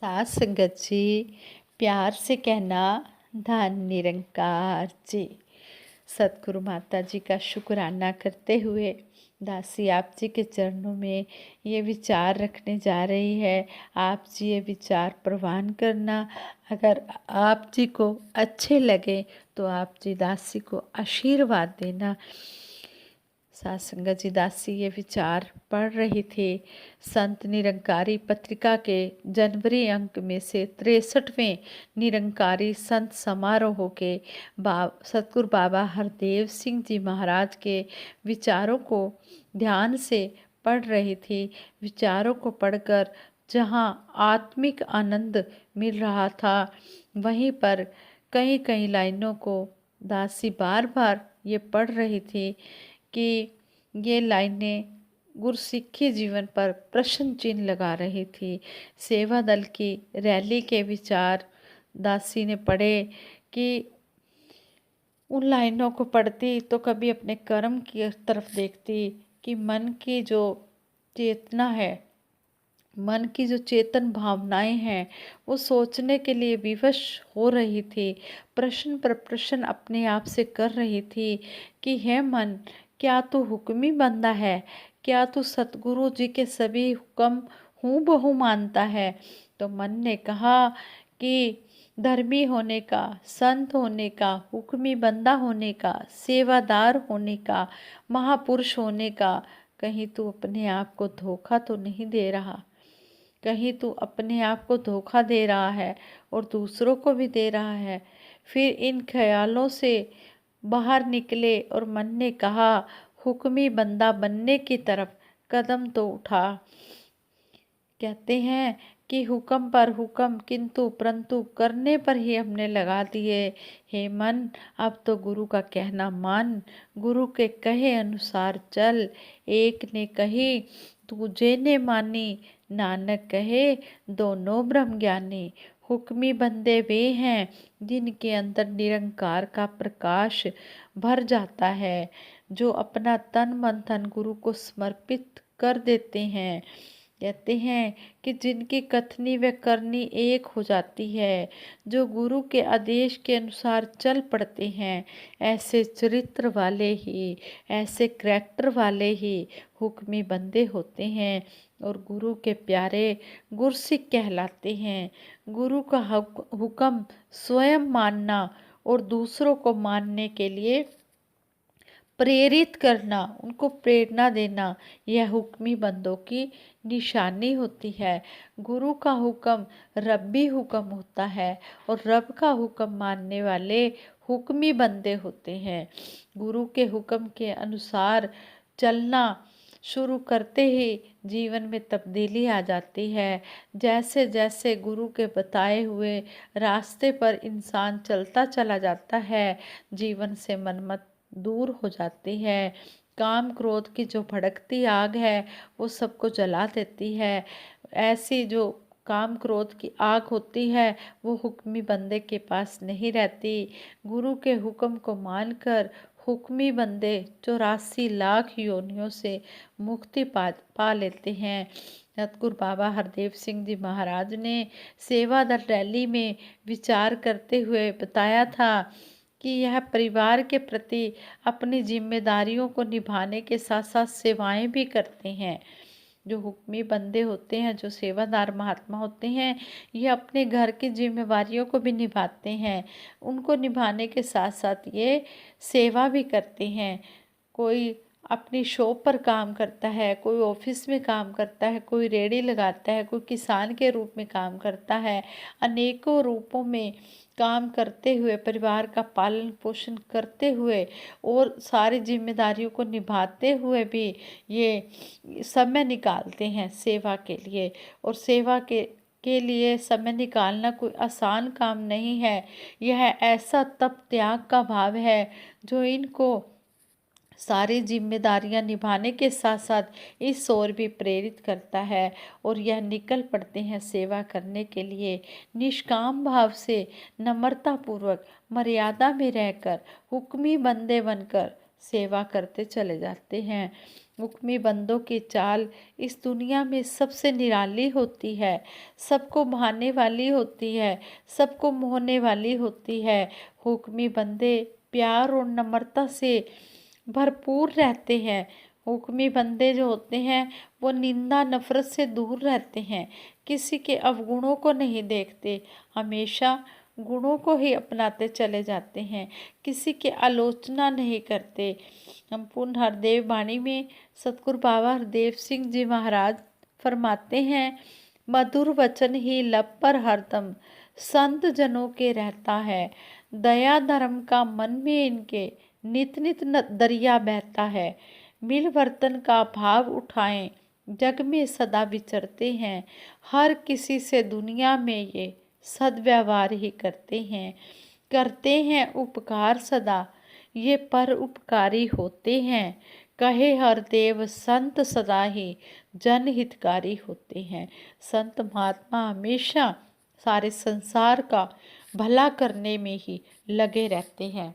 साथ संगत जी, प्यार से कहना धन निरंकार जी। सतगुरु माता जी का शुक्राना करते हुए दासी आप जी के चरणों में ये विचार रखने जा रही है। आप जी ये विचार प्रवान करना। अगर आप जी को अच्छे लगे तो आप जी दासी को आशीर्वाद देना। साथ संगत जी, दासी ये विचार पढ़ रही थी। संत निरंकारी पत्रिका के जनवरी अंक में से 63वें निरंकारी संत समारोह के सतगुरु बाबा हरदेव सिंह जी महाराज के विचारों को ध्यान से पढ़ रही थी। विचारों को पढ़कर जहाँ आत्मिक आनंद मिल रहा था, वहीं पर कई कई लाइनों को दासी बार बार ये पढ़ रही थी कि ये लाइनें गुरसिक्खी जीवन पर प्रश्न चिन्ह लगा रही थी। सेवा दल की रैली के विचार दासी ने पढ़े कि उन लाइनों को पढ़ती तो कभी अपने कर्म की तरफ देखती कि मन की जो चेतना है, मन की जो चेतन भावनाएं हैं, वो सोचने के लिए विवश हो रही थी। प्रश्न पर प्रश्न अपने आप से कर रही थी कि हे मन, क्या तू हुक्मी बंदा है? क्या तू सतगुरु जी के सभी हुक्म हूँ बहू मानता है? तो मन ने कहा कि धर्मी होने का, संत होने का, हुक्मी बंदा होने का, सेवादार होने का, महापुरुष होने का, कहीं तू अपने आप को धोखा तो नहीं दे रहा? कहीं तू अपने आप को धोखा दे रहा है और दूसरों को भी दे रहा है? फिर इन ख्यालों से बाहर निकले और मन ने कहा, हुक्मी बंदा बनने की तरफ कदम तो उठा। कहते हैं कि हुक्म पर हुक्म किंतु परंतु करने पर ही हमने लगा दिए। हे मन, अब तो गुरु का कहना मान, गुरु के कहे अनुसार चल। एक ने कही दूजे ने मानी, नानक कहे दोनों ब्रह्म ज्ञानी। हुक्मी बंदे वे हैं जिनके अंदर निरंकार का प्रकाश भर जाता है, जो अपना तन मन धन गुरु को समर्पित कर देते हैं। कहते हैं कि जिनकी कथनी व करनी एक हो जाती है, जो गुरु के आदेश के अनुसार चल पड़ते हैं, ऐसे चरित्र वाले ही, ऐसे करैक्टर वाले ही हुक्मी बंदे होते हैं और गुरु के प्यारे गुरसिक कहलाते हैं। गुरु का हुक्म स्वयं मानना और दूसरों को मानने के लिए प्रेरित करना, उनको प्रेरणा देना, यह हुक्मी बंदों की निशानी होती है। गुरु का हुक्म रब्बी हुक्म होता है और रब का हुक्म मानने वाले हुक्मी बंदे होते हैं। गुरु के हुक्म के अनुसार चलना शुरू करते ही जीवन में तब्दीली आ जाती है। जैसे जैसे गुरु के बताए हुए रास्ते पर इंसान चलता चला जाता है, जीवन से मनमत दूर हो जाती है। काम क्रोध की जो भड़कती आग है वो सबको जला देती है। ऐसी जो काम क्रोध की आग होती है वो हुक्मी बंदे के पास नहीं रहती। गुरु के हुक्म को मानकर हुक्मी बंदे 84 लाख योनियों से मुक्ति पा लेते हैं। सतगुरु बाबा हरदेव सिंह जी महाराज ने सेवा दल रैली में विचार करते हुए बताया था कि यह परिवार के प्रति अपनी जिम्मेदारियों को निभाने के साथ साथ सेवाएं भी करते हैं। जो हुक्मी बंदे होते हैं, जो सेवादार महात्मा होते हैं, ये अपने घर की जिम्मेवारियों को भी निभाते हैं। उनको निभाने के साथ साथ ये सेवा भी करते हैं। कोई अपनी शॉप पर काम करता है, कोई ऑफिस में काम करता है, कोई रेहड़ी लगाता है, कोई किसान के रूप में काम करता है। अनेकों रूपों में काम करते हुए, परिवार का पालन पोषण करते हुए और सारी जिम्मेदारियों को निभाते हुए भी ये समय निकालते हैं सेवा के लिए। और सेवा के लिए समय निकालना कोई आसान काम नहीं है। यह ऐसा तप त्याग का भाव है जो इनको सारी जिम्मेदारियां निभाने के साथ साथ इस ओर भी प्रेरित करता है और यह निकल पड़ते हैं सेवा करने के लिए। निष्काम भाव से, नम्रता पूर्वक, मर्यादा में रहकर, हुक्मी बंदे बनकर सेवा करते चले जाते हैं। हुक्मी बंदों की चाल इस दुनिया में सबसे निराली होती है, सबको भाने वाली होती है, सबको मोहने वाली होती है। हुक्मी बंदे प्यार और नम्रता से भरपूर रहते हैं। हुक्मी बंदे जो होते हैं वो निंदा नफरत से दूर रहते हैं, किसी के अवगुणों को नहीं देखते, हमेशा गुणों को ही अपनाते चले जाते हैं, किसी की आलोचना नहीं करते। हम पूर्ण हरदेव वाणी में सतगुरु बाबा हरदेव सिंह जी महाराज फरमाते हैं, मधुर वचन ही लब पर हरदम संत जनों के रहता है, दया धर्म का मन में इनके नित नित दरिया बहता है। मिल वर्तन का भाव उठाएं, जग में सदा विचरते हैं, हर किसी से दुनिया में ये सद्व्यवहार ही करते हैं उपकार सदा, ये पर उपकारी होते हैं। कहे हर देव संत सदा ही जन हितकारी होते हैं। संत महात्मा हमेशा सारे संसार का भला करने में ही लगे रहते हैं।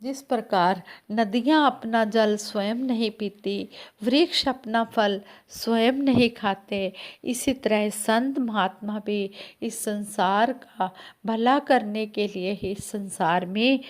जिस प्रकार नदियाँ अपना जल स्वयं नहीं पीती, वृक्ष अपना फल स्वयं नहीं खाते, इसी तरह संत महात्मा भी इस संसार का भला करने के लिए ही संसार में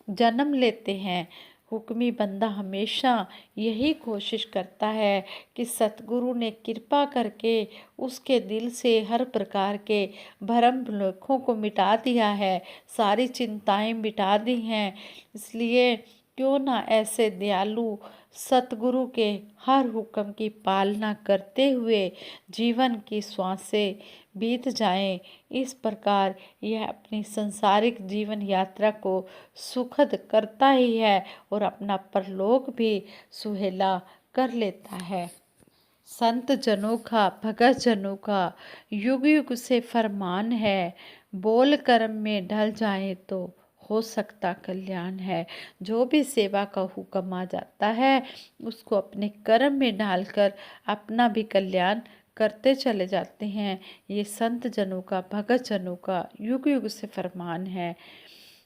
जन्म लेते हैं। हुक्मी बंदा हमेशा यही कोशिश करता है कि सतगुरु ने कृपा करके उसके दिल से हर प्रकार के भरम भुलेखों को मिटा दिया है, सारी चिंताएं मिटा दी हैं। इसलिए क्यों ना ऐसे दयालु सतगुरु के हर हुक्म की पालना करते हुए जीवन की श्वासें बीत जाएं। इस प्रकार यह अपनी संसारिक जीवन यात्रा को सुखद करता ही है और अपना परलोक भी सुहेला कर लेता है। संत जनों का भगत जनों का युग युग से फरमान है, बोल कर्म में ढल जाए तो हो सकता कल्याण है। जो भी सेवा का हुक्म आ जाता है उसको अपने कर्म में डालकर अपना भी कल्याण करते चले जाते हैं। ये संत जनों का भगत जनों का युग युग से फरमान है।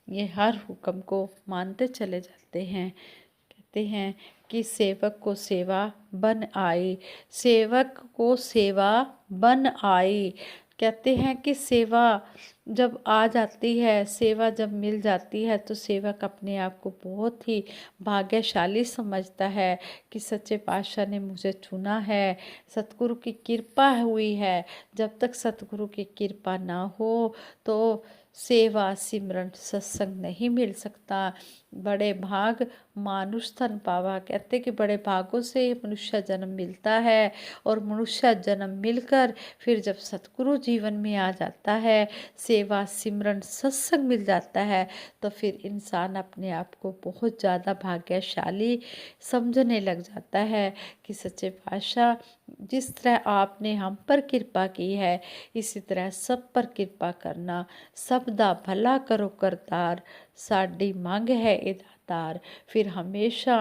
ये हर हुक्म को मानते चले जाते हैं। कहते हैं कि सेवक को सेवा बन आई, सेवक को सेवा बन आई। कहते हैं कि सेवा जब आ जाती है, सेवा जब मिल जाती है तो सेवक अपने आप को बहुत ही भाग्यशाली समझता है कि सच्चे पातशाह ने मुझे चुना है, सतगुरु की कृपा हुई है। जब तक सतगुरु की कृपा ना हो तो सेवा सिमरन सत्संग नहीं मिल सकता। बड़े भाग मानुष तन पावा, कहते कि बड़े भागों से मनुष्य जन्म मिलता है और मनुष्य जन्म मिलकर फिर जब सतगुरु जीवन में आ जाता है, सेवा सिमरन सत्संग मिल जाता है, तो फिर इंसान अपने आप को बहुत ज़्यादा भाग्यशाली समझने लग जाता है कि सच्चे पातशाह जिस तरह आपने हम पर कृपा की है इसी तरह सब पर कृपा करना। सब दा भला करो करतार, साडी मांग है ए दातार। फिर हमेशा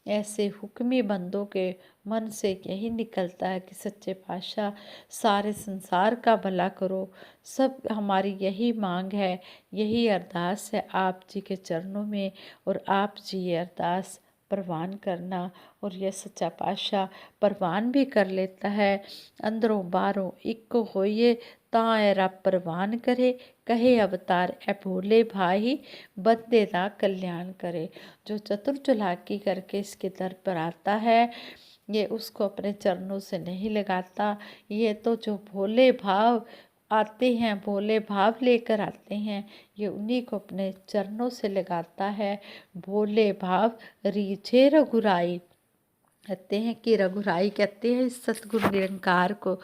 ऐसे हुक्मी बंदों के मन से यही निकलता है कि सच्चे पातशाह सारे संसार का भला करो। सब हमारी यही मांग है, यही अरदास है आप जी के चरणों में, और आप जी ये अरदास परवान करना। और यह सच्चा पातशाह परवान भी कर लेता है। अंदरों बाहरों इक्को होइए तां रब परवान करे, कहे अवतार ए भोले भाई बंदे दा कल्याण करे। जो चतुर चालाकी करके इसके दर पर आता है ये उसको अपने चरणों से नहीं लगाता। ये तो जो भोले भाव आते हैं, भोले भाव लेकर आते हैं, ये उन्हीं को अपने चरणों से लगाता है। भोले भाव रीझे रघुराई, कहते हैं कि रघुराई कहते हैं इस सतगुरु निरंकार को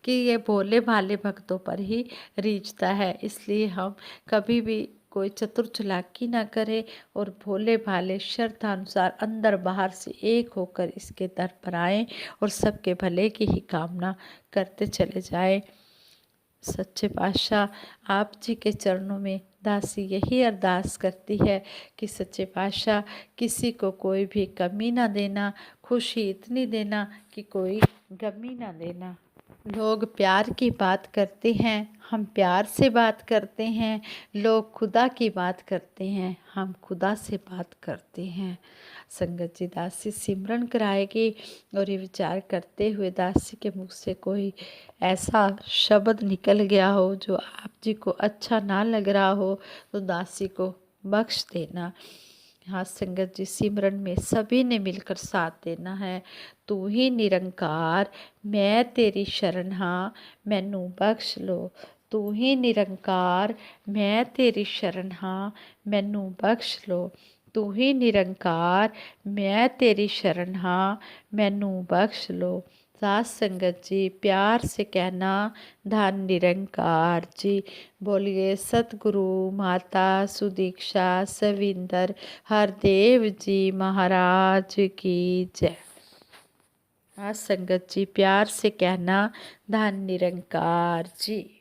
कि ये भोले भाले भक्तों पर ही रीझता है। इसलिए हम कभी भी कोई चतुर चालाकी ना करें और भोले भाले श्रद्धा अनुसार अंदर बाहर से एक होकर इसके दर पर आएँ और सबके भले की ही कामना करते चले जाएं। सच्चे पातशाह आप जी के चरणों में दासी यही अरदास करती है कि सच्चे पातशाह किसी को कोई भी कमी ना देना, खुशी इतनी देना कि कोई गमी ना देना। लोग प्यार की बात करते हैं, हम प्यार से बात करते हैं। लोग खुदा की बात करते हैं, हम खुदा से बात करते हैं। संगत जी दासी सिमरन कराएगी और ये विचार करते हुए दासी के मुख से कोई ऐसा शब्द निकल गया हो जो आप जी को अच्छा ना लग रहा हो तो दासी को बख्श देना। हाँ संगत जी, सिमरन में सभी ने मिलकर साथ देना है। तू ही निरंकार मैं तेरी शरण हाँ मैनू बख्श लो। तू ही निरंकार मैं तेरी शरण हाँ मैनू बख्श लो। तू ही निरंकार मैं तेरी शरण हाँ मैनू बख्श लो। साथ संगत जी प्यार से कहना धन निरंकार जी। बोलिए सतगुरु माता सुदीक्षा सविंदर हरदेव जी महाराज की जय। हाँ संगत जी प्यार से कहना धन निरंकार जी।